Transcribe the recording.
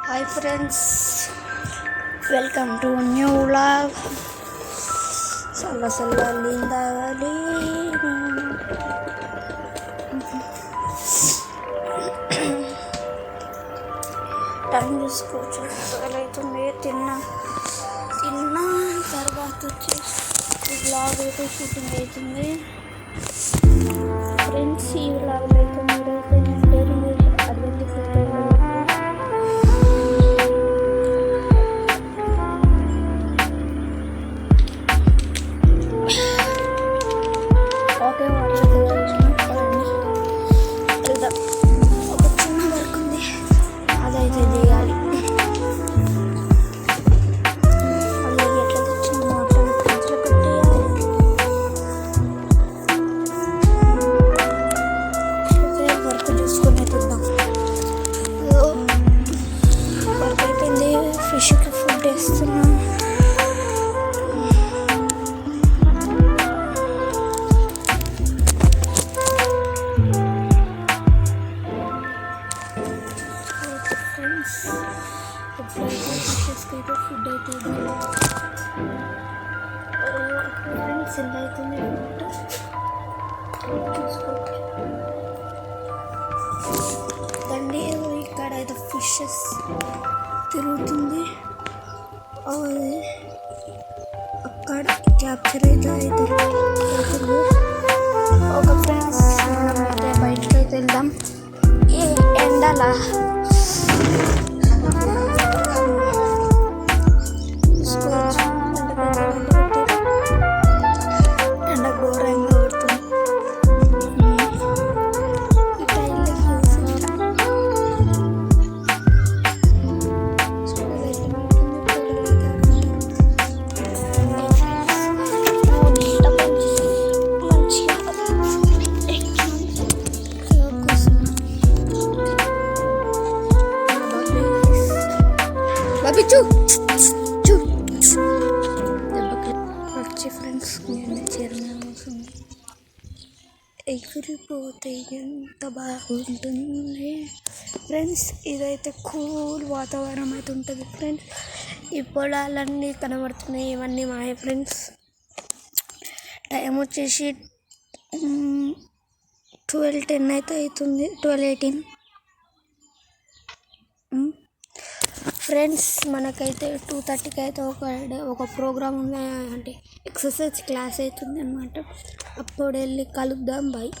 Hi friends, welcome to new vlog. చల్లలిందాలి time చూసుకోవచ్చు. అవుతుంది తిన్నా తర్వాత వచ్చేసి ఈ వ్లాగ్ అయితే షూటింగ్ అవుతుంది. ఫ్రెండ్స్, ఈ వ్లాగ్లో అయితే మీరైతే డైలీ అడ్వెంచర్ ఒక చిన్న వర్క్ ఉంది, అదైతే చేయాలి. అలాగే ఎట్లా తెచ్చిన మోటార్ ఫ్రిడ్జ్లో పెట్టేయాలి. వర్క్ చూసుకొని తిందాం. వర్క్ అయిపోయింది. ఫిష్కి ఫుడ్ వేస్తున్నాం. ఫిషెస్కి అయితే ఫుడ్ అయితే ఫ్రెండ్స్ ఎంత అవుతుంది ఫుడ్ చూసుకోవచ్చు. దండి ఇక్కడ అయితే ఫిషెస్ తిరుగుతుంది. అది అక్కడ క్యాప్చర్ అయితే అవుతుంది. ఒక ఫ్రెండ్స్ మనమైతే బయటకు అయితే వెళ్దాం. ఈ ఎండలా వచ్చి ఫ్రెండ్స్ చీరమవుతుంది. ఎగిరిపోతే ఎంత బాగుంటుంది ఫ్రెండ్స్. ఇదైతే కూల్ వాతావరణం అయితే ఉంటుంది ఫ్రెండ్స్. ఈ పొలాలన్నీ కనబడుతున్నాయి, ఇవన్నీ మాయ ఫ్రెండ్స్. టైం వచ్చేసి 12:10 అయితే అవుతుంది, 12:18 ఫ్రెండ్స్. మనకైతే 2:30కి అయితే ఒక ప్రోగ్రామ్ ఉంది, అంటే ఎక్సర్సైజ్ క్లాస్ అవుతుంది అన్నమాట. అప్పుడు వెళ్ళి కలుద్దాం. బాయ్.